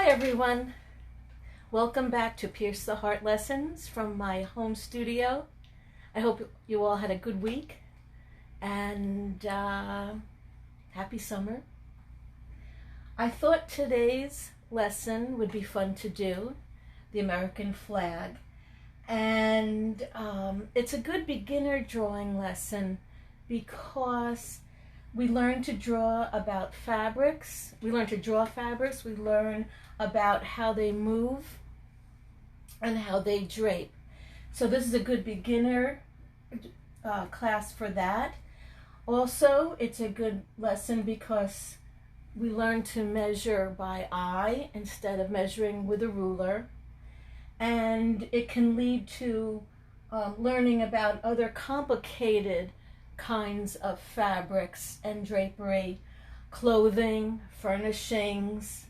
Hi everyone, welcome back to Pierce the Heart Lessons from my home studio. I hope you all had a good week and happy summer. I thought today's lesson would be fun to do, the American flag, and it's a good beginner drawing lesson because we learn to draw about fabrics. We learn to draw fabrics. We learn about how they move and how they drape. So this is a good beginner class for that. Also, it's a good lesson because we learn to measure by eye instead of measuring with a ruler. And it can lead to learning about other complicated kinds of fabrics and drapery, clothing, furnishings.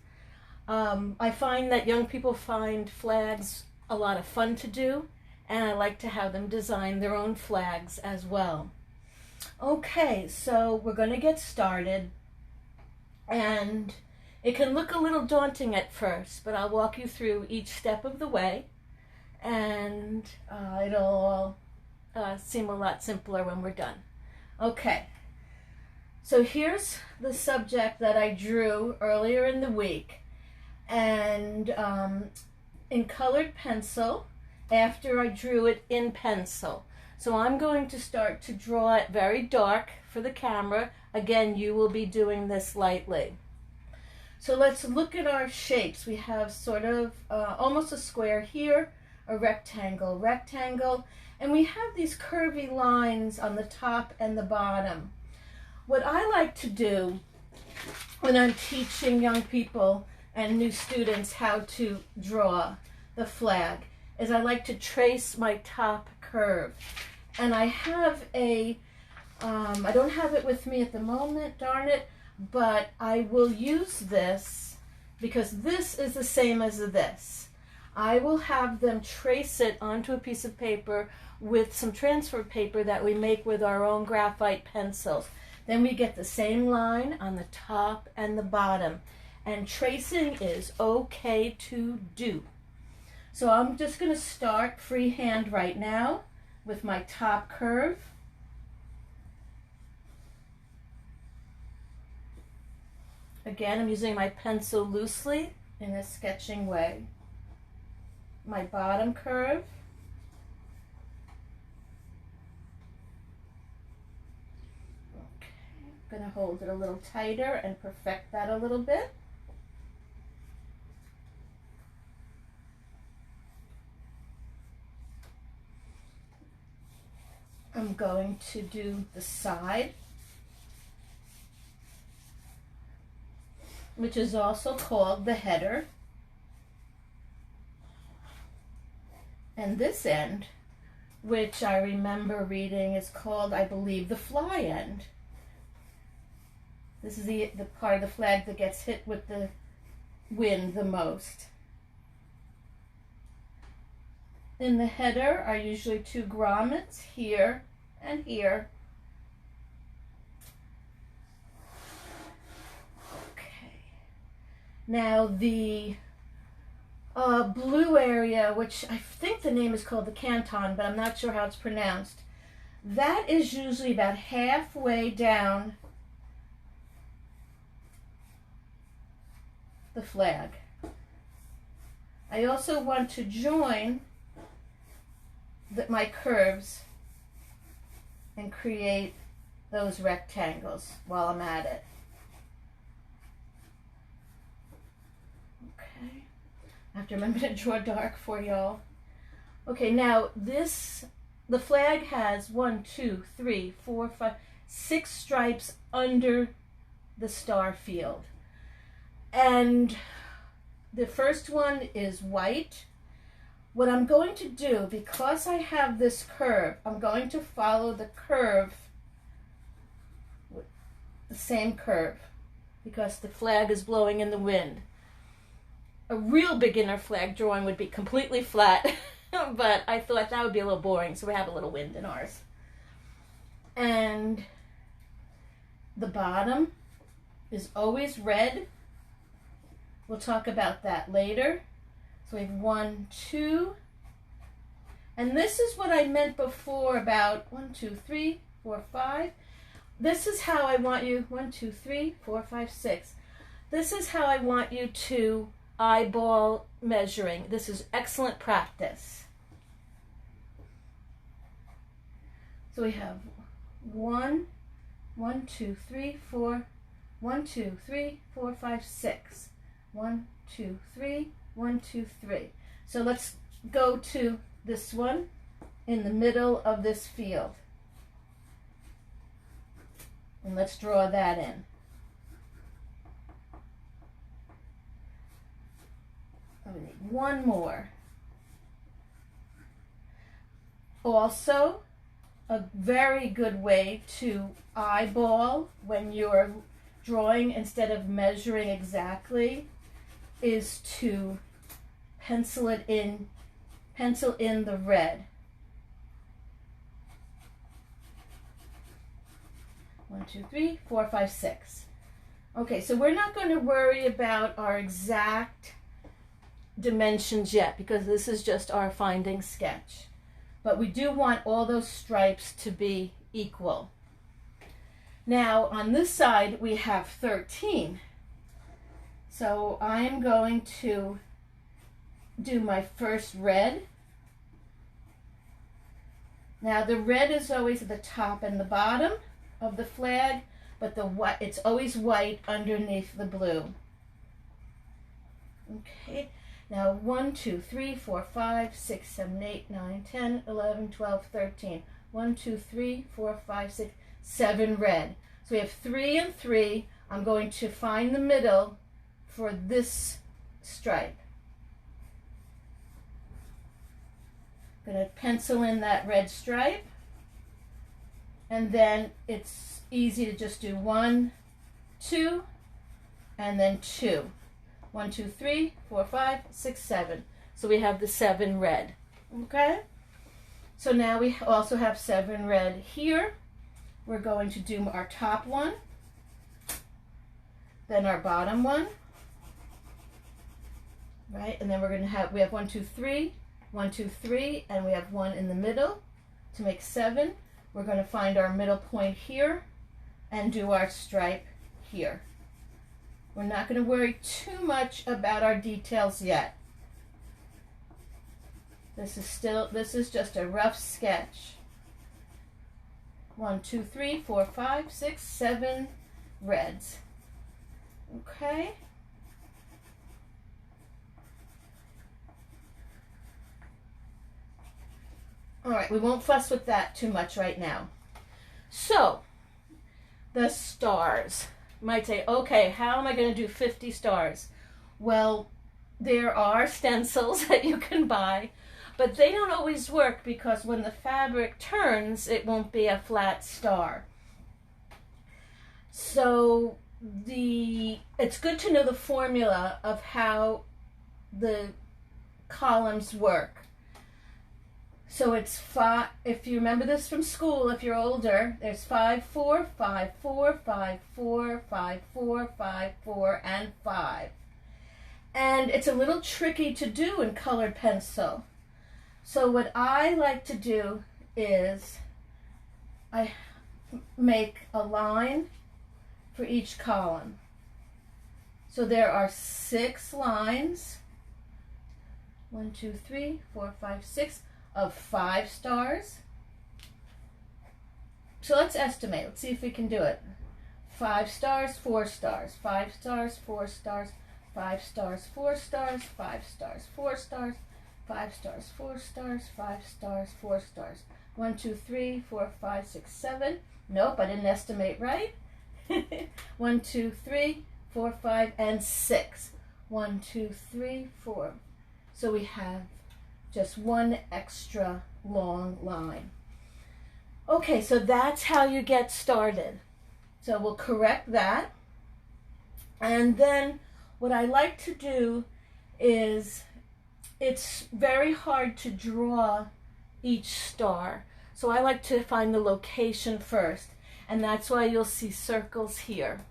I find that young people find flags a lot of fun to do, and I like to have them design their own flags as well. Okay, so we're going to get started, and it can look a little daunting at first, but I'll walk you through each step of the way, and it'll all seem a lot simpler when we're done. Okay, so here's the subject that I drew earlier in the week, and in colored pencil after I drew it in pencil. So I'm going to start to draw it very dark for the camera. Again, you will be doing this lightly. So let's look at our shapes. We have sort of almost a square here, a rectangle, and we have these curvy lines on the top and the bottom. What I like to do when I'm teaching young people and new students how to draw the flag is I like to trace my top curve. And I have I don't have it with me at the moment, darn it, but I will use this because this is the same as this. I will have them trace it onto a piece of paper with some transfer paper that we make with our own graphite pencils. Then we get the same line on the top and the bottom. And tracing is okay to do. So I'm just going to start freehand right now with my top curve. Again, I'm using my pencil loosely in a sketching way. My bottom curve. I'm going to hold it a little tighter and perfect that a little bit. I'm going to do the side, which is also called the header. And this end, which I remember reading, is called, I believe, the fly end. This is the part of the flag that gets hit with the wind the most. In the header are usually two grommets here and here. Okay. Now the blue area, which I think the name is called the canton, but I'm not sure how it's pronounced, that is usually about halfway down the flag. I also want to join my curves and create those rectangles while I'm at it. Okay, I have to remember to draw dark for y'all. Okay, now the flag has 1, 2, 3, 4, 5, 6 stripes under the star field. And the first one is white. What I'm going to do, because I have this curve, I'm going to follow the curve, the same curve, because the flag is blowing in the wind. A real beginner flag drawing would be completely flat, but I thought that would be a little boring, so we have a little wind in ours. And the bottom is always red We'll talk about that later. So we have 1, 2. And this is what I meant before about 1, 2, 3, 4, 5. This is how I want you, 1, 2, 3, 4, 5, 6. This is how I want you to eyeball measuring. This is excellent practice. So we have 1, 1, 2, 3, 4, 1, 2, 3, 4, 5, 6. 1, 2, 3, 1, 2, 3. So let's go to this one in the middle of this field. And let's draw that in. We need one more. Also, a very good way to eyeball when you're drawing instead of measuring exactly is to pencil in the red. 1, 2, 3, 4, 5, 6. Okay, so we're not going to worry about our exact dimensions yet because this is just our finding sketch. But we do want all those stripes to be equal. Now on this side we have 13. So I am going to do my first red. Now the red is always at the top and the bottom of the flag, but it's always white underneath the blue. Okay, now 1, 2, 3, 4, 5, 6, 7, 8, 9, 10, 11, 12, 13. 1, 2, 3, 4, 5, 6, 7 red. So we have 3 and 3. I'm going to find the middle for this stripe. I'm going to pencil in that red stripe. And then it's easy to just do 1, 2, and then 2. 1, 2, 3, 4, 5, 6, 7. So we have the 7 red. Okay? So now we also have 7 red here. We're going to do our top one, then our bottom one, right? And then we have 1, 2, 3, 1, 2, 3, and we have 1 in the middle to make 7. We're going to find our middle point here and do our stripe here. We're not going to worry too much about our details yet. This is just a rough sketch. 1, 2, 3, 4, 5, 6, 7 reds. Okay? All right, we won't fuss with that too much right now. So, the stars. You might say, okay, how am I going to do 50 stars? Well, there are stencils that you can buy, but they don't always work because when the fabric turns, it won't be a flat star. So it's good to know the formula of how the columns work. So it's 5, if you remember this from school, if you're older, there's 5, 4, 5, 4, 5, 4, 5, 4, 5, 4, and 5. And it's a little tricky to do in colored pencil. So what I like to do is I make a line for each column. So there are 6 lines, 1, 2, 3, 4, 5, 6, of 5 stars. So let's estimate. Let's see if we can do it. 5 stars, 4 stars, 5 stars, 4 stars, 5 stars, 4 stars, 5 stars, 4 stars, 5 stars, 4 stars, 5 stars, 4 stars. 1, 2, 3, 4, 5, 6, 7. Nope, I didn't estimate right. 1, 2, 3, 4, 5, and 6. 1, 2, 3, 4. So we have just one extra long line. Okay, so that's how you get started. So we'll correct that. And then what I like to do is, it's very hard to draw each star. So I like to find the location first. And that's why you'll see circles here.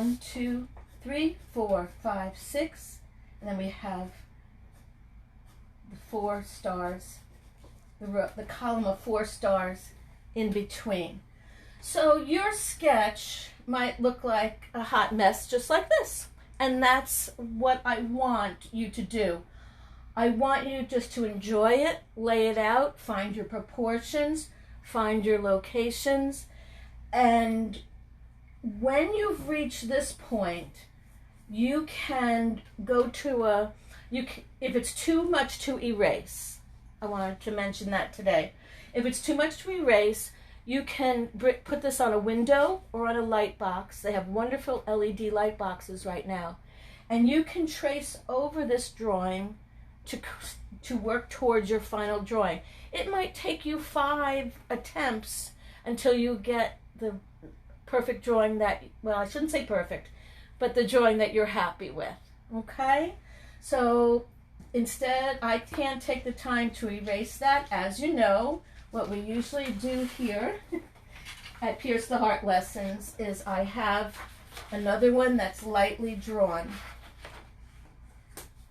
1, 2, 3, 4, 5, 6, and then we have the 4 stars, the column of 4 stars in between. So your sketch might look like a hot mess just like this. And that's what I want you to do. I want you just to enjoy it, lay it out, find your proportions, find your locations, and when you've reached this point, you can go to if it's too much to erase, I wanted to mention that today. If it's too much to erase, you can put this on a window or on a light box. They have wonderful LED light boxes right now. And you can trace over this drawing to work towards your final drawing. It might take you 5 attempts until you get the perfect drawing that, well, I shouldn't say perfect, but the drawing that you're happy with, okay? So instead, I can't take the time to erase that. As you know, what we usually do here at Pierce the Heart Lessons is I have another one that's lightly drawn,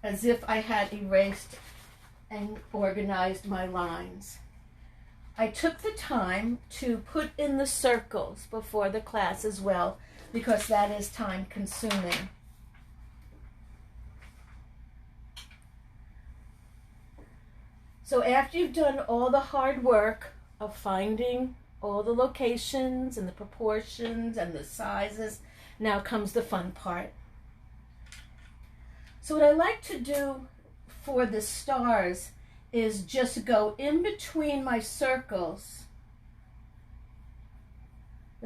as if I had erased and organized my lines. I took the time to put in the circles before the class as well, because that is time consuming. So after you've done all the hard work of finding all the locations and the proportions and the sizes, now comes the fun part. So what I like to do for the stars is just go in between my circles.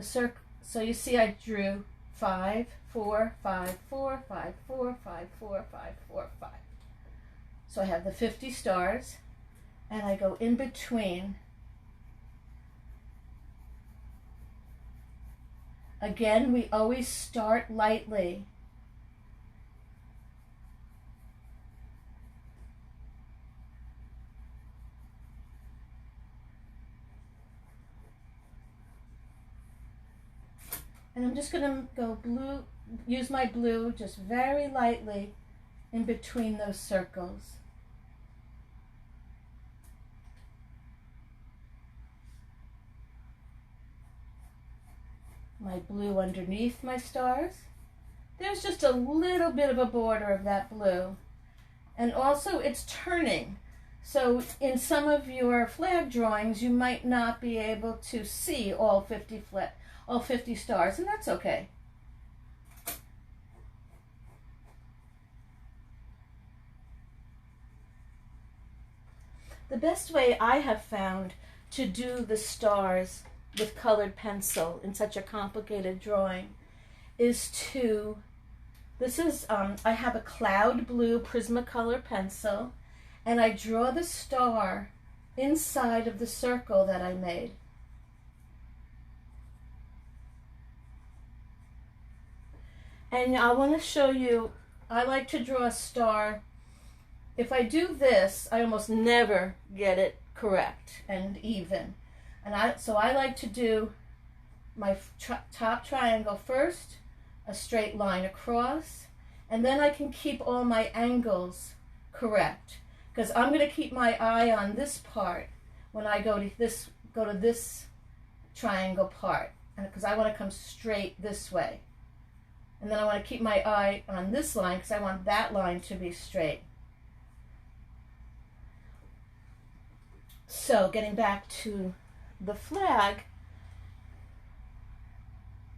So you see I drew 5, 4, 5, 4, 5, 4, 5, 4, 5, 4, 5. So I have the 50 stars, and I go in between. Again, we always start lightly. And I'm just going to go blue, use my blue just very lightly in between those circles. My blue underneath my stars. There's just a little bit of a border of that blue. And also it's turning. So in some of your flag drawings, you might not be able to see all 50 stars, and that's okay. The best way I have found to do the stars with colored pencil in such a complicated drawing is to, I have a cloud blue Prismacolor pencil, and I draw the star inside of the circle that I made. And I want to show you, I like to draw a star. If I do this, I almost never get it correct and even. And so I like to do my top triangle first, a straight line across, and then I can keep all my angles correct. Because I'm going to keep my eye on this part when I go to this triangle part, because I want to come straight this way. And then I want to keep my eye on this line because I want that line to be straight. So getting back to the flag,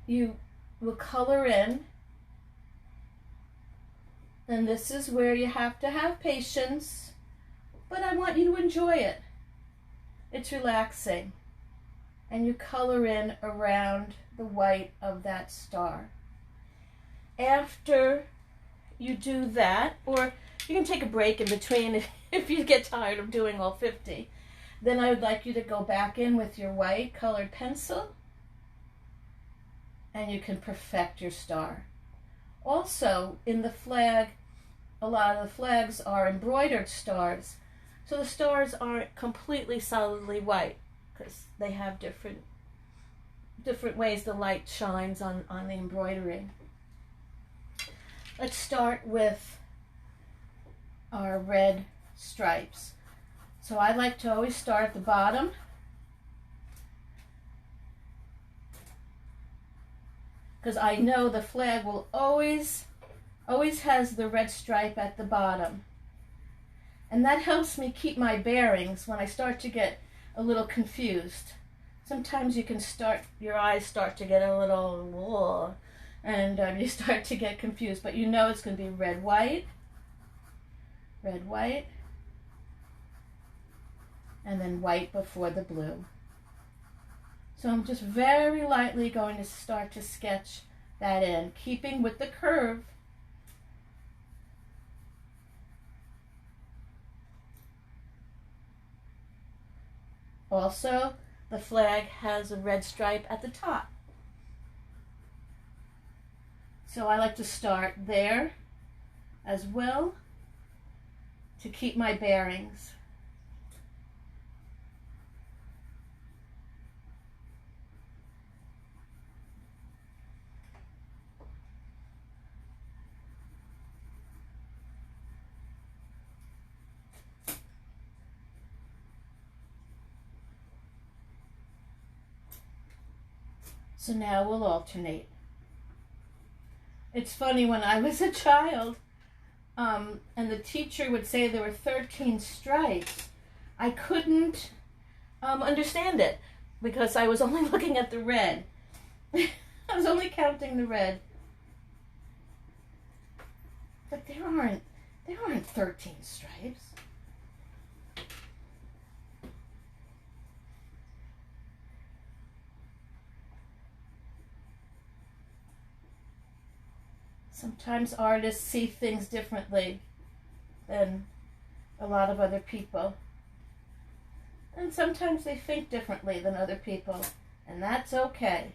you will color in, and this is where you have to have patience, but I want you to enjoy it. It's relaxing. And you color in around the white of that star. After you do that, or you can take a break in between if you get tired of doing all 50, then I would like you to go back in with your white colored pencil, and you can perfect your star. Also, in the flag, a lot of the flags are embroidered stars, so the stars aren't completely solidly white because they have different ways the light shines on the embroidery. Let's start with our red stripes. So I like to always start at the bottom. Because I know the flag will always has the red stripe at the bottom. And that helps me keep my bearings when I start to get a little confused. Sometimes your eyes start to get a little, whoa, and you start to get confused, but you know it's going to be red, white, and then white before the blue. So I'm just very lightly going to start to sketch that in, keeping with the curve. Also, the flag has a red stripe at the top. So I like to start there as well to keep my bearings. So now we'll alternate. It's funny, when I was a child, and the teacher would say there were 13 stripes, I couldn't understand it because I was only looking at the red. I was only counting the red. But there aren't 13 stripes. Sometimes artists see things differently than a lot of other people. And sometimes they think differently than other people, and that's okay.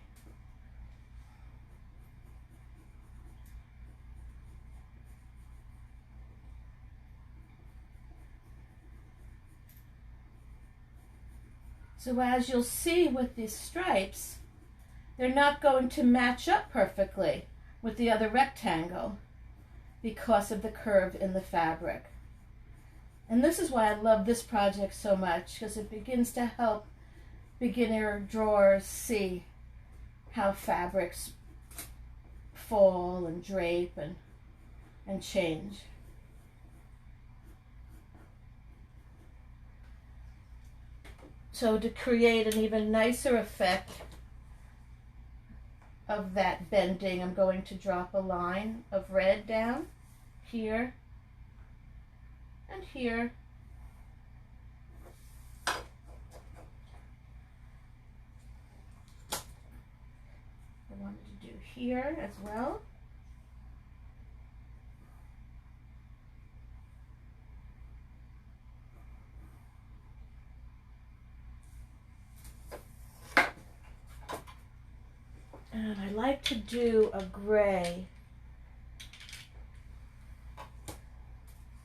So as you'll see with these stripes, they're not going to match up perfectly with the other rectangle because of the curve in the fabric. And this is why I love this project so much, because it begins to help beginner drawers see how fabrics fall and drape and change. So to create an even nicer effect of that bending, I'm going to drop a line of red down here and here. I wanted to do here as well. And I like to do a gray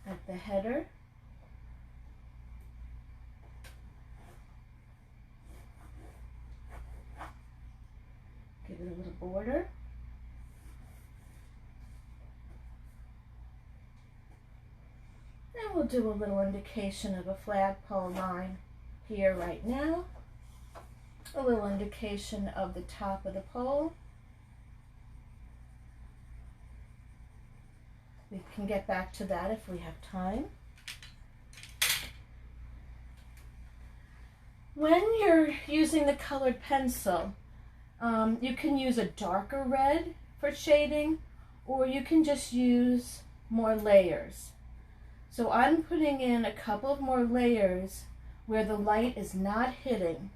at the header. Give it a little border. And we'll do a little indication of a flagpole line here right now. A little indication of the top of the pole. We can get back to that if we have time. When you're using the colored pencil, you can use a darker red for shading, or you can just use more layers. So I'm putting in a couple of more layers where the light is not hitting.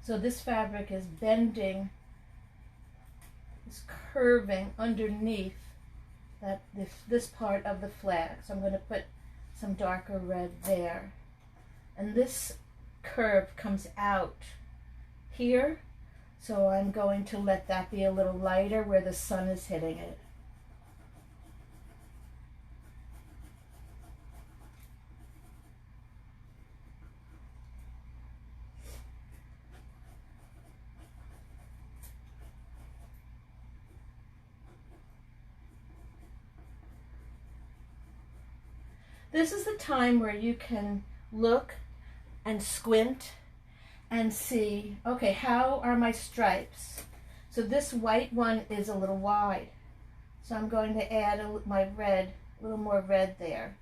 So this fabric is bending, is curving underneath this part of the flag. So I'm going to put some darker red there. And this curve comes out here, so I'm going to let that be a little lighter where the sun is hitting it. This is the time where you can look and squint and see, okay, how are my stripes? So this white one is a little wide. So I'm going to add my red, a little more red there.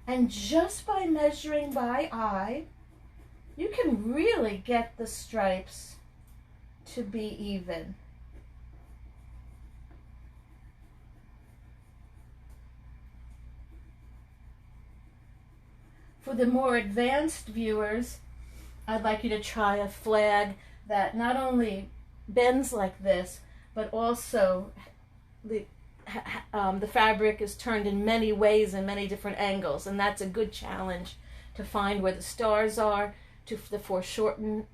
And just by measuring by eye, you can really get the stripes to be even. For the more advanced viewers, I'd like you to try a flag that not only bends like this, but also the fabric is turned in many ways and many different angles, and that's a good challenge to find where the stars are, to the foreshortened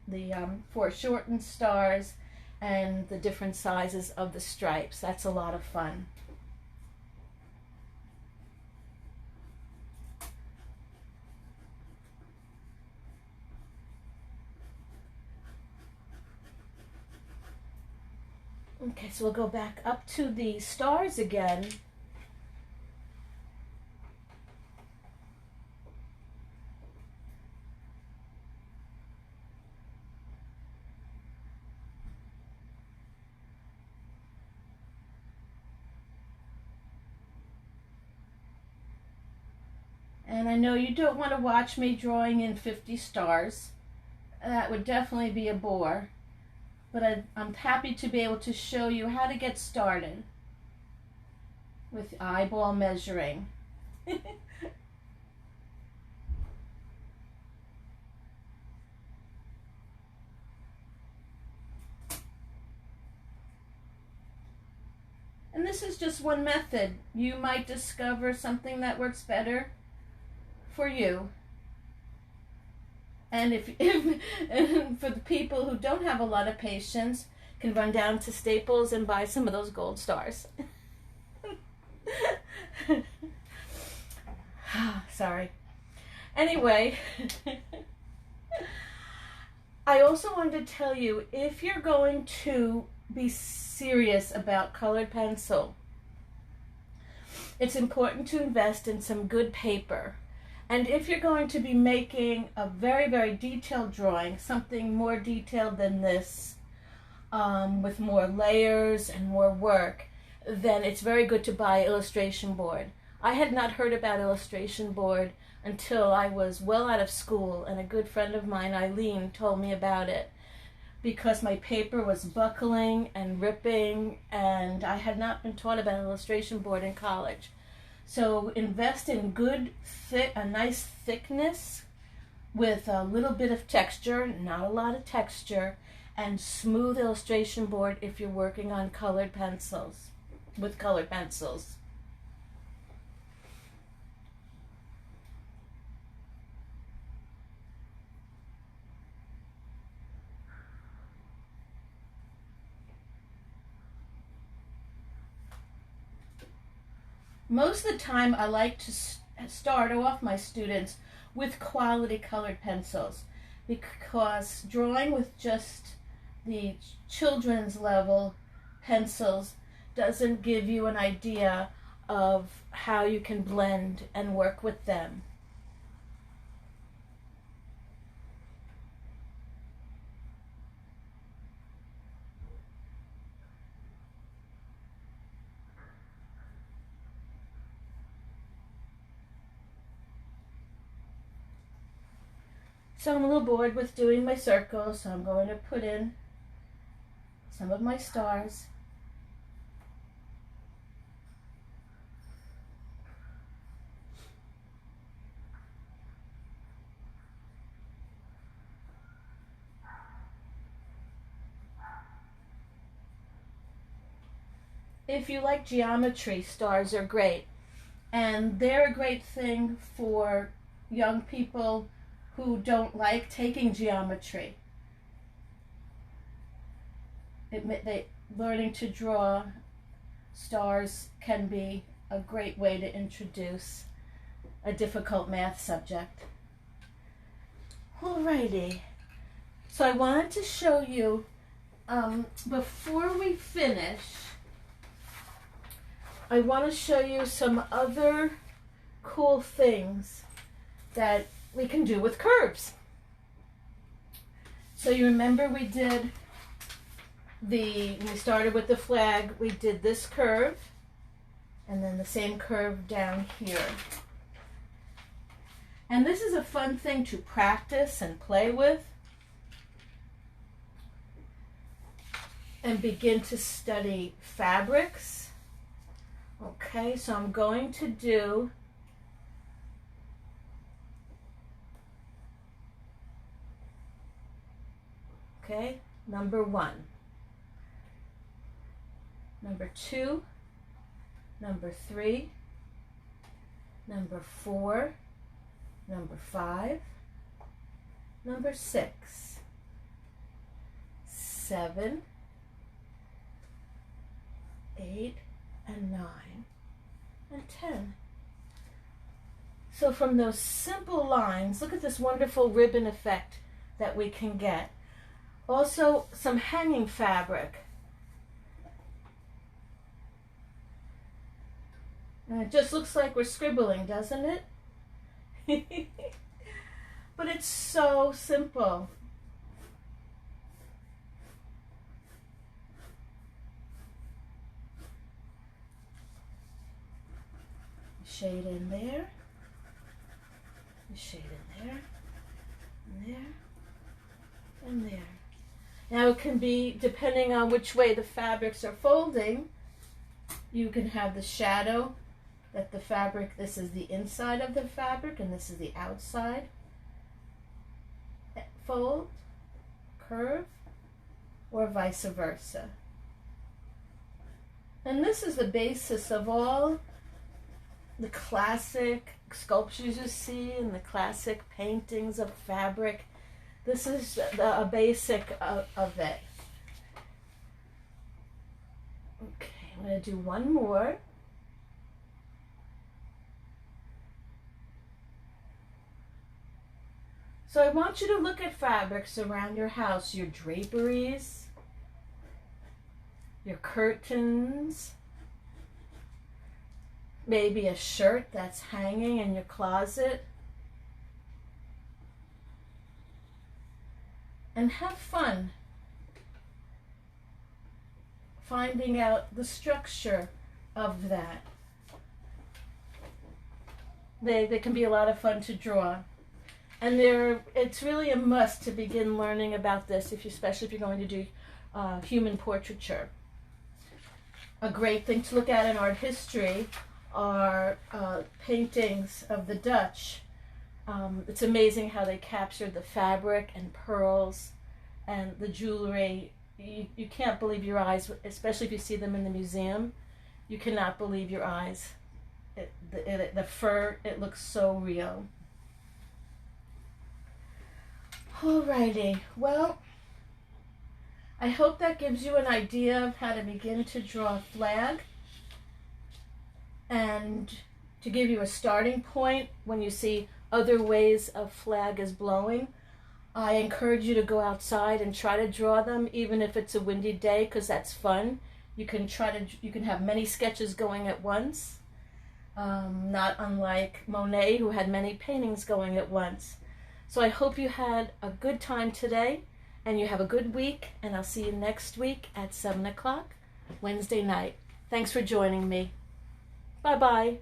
stars, and the different sizes of the stripes. That's a lot of fun. Okay, so we'll go back up to the stars again. And I know you don't want to watch me drawing in 50 stars. That would definitely be a bore. But I'm happy to be able to show you how to get started with eyeball measuring. And this is just one method. You might discover something that works better for you. And if and for the people who don't have a lot of patience, can run down to Staples and buy some of those gold stars. Sorry. Anyway, I also wanted to tell you, if you're going to be serious about colored pencil, it's important to invest in some good paper. And if you're going to be making a very, very detailed drawing, something more detailed than this, with more layers and more work, then it's very good to buy illustration board. I had not heard about illustration board until I was well out of school, and a good friend of mine, Eileen, told me about it, because my paper was buckling and ripping, and I had not been taught about illustration board in college. So invest in good, a nice thickness with a little bit of texture, not a lot of texture, and smooth illustration board if you're working on colored pencils, with colored pencils. Most of the time I like to start off my students with quality colored pencils, because drawing with just the children's level pencils doesn't give you an idea of how you can blend and work with them. So I'm a little bored with doing my circles, so I'm going to put in some of my stars. if you like geometry, stars are great. And they're a great thing for young people who don't like taking geometry. Learning to draw stars can be a great way to introduce a difficult math subject. Alrighty, so I wanted to show you, before we finish, I want to show you some other cool things that we can do with curves. So you remember when we started with the flag, we did this curve, and then the same curve down here. And this is a fun thing to practice and play with and begin to study fabrics. Okay, so I'm going to do number 1, number 2, number 3, number 4, number 5, number 6, 7, 8, and 9, and 10. So from those simple lines, look at this wonderful ribbon effect that we can get. Also, some hanging fabric. And it just looks like we're scribbling, doesn't it? But it's so simple. Shade in there, shade in there, and there, and there. Now it can be, depending on which way the fabrics are folding, you can have the shadow that the fabric, this is the inside of the fabric and this is the outside. Fold, curve, or vice versa. And this is the basis of all the classic sculptures you see and the classic paintings of fabric. This is a basic of it. Okay, I'm going to do one more. So I want you to look at fabrics around your house, your draperies, your curtains, maybe a shirt that's hanging in your closet. And have fun finding out the structure of that. They can be a lot of fun to draw. And it's really a must to begin learning about this, especially if you're going to do human portraiture. A great thing to look at in art history are paintings of the Dutch. It's amazing how they captured the fabric and pearls and the jewelry. You can't believe your eyes, especially if you see them in the museum. You cannot believe your eyes. The fur, it looks so real. Alrighty, well, I hope that gives you an idea of how to begin to draw a flag and to give you a starting point when you see other ways a flag is blowing. I encourage you to go outside and try to draw them, even if it's a windy day, because that's fun. You can have many sketches going at once, not unlike Monet, who had many paintings going at once. So I hope you had a good time today, and you have a good week, and I'll see you next week at 7 o'clock, Wednesday night. Thanks for joining me. Bye-bye.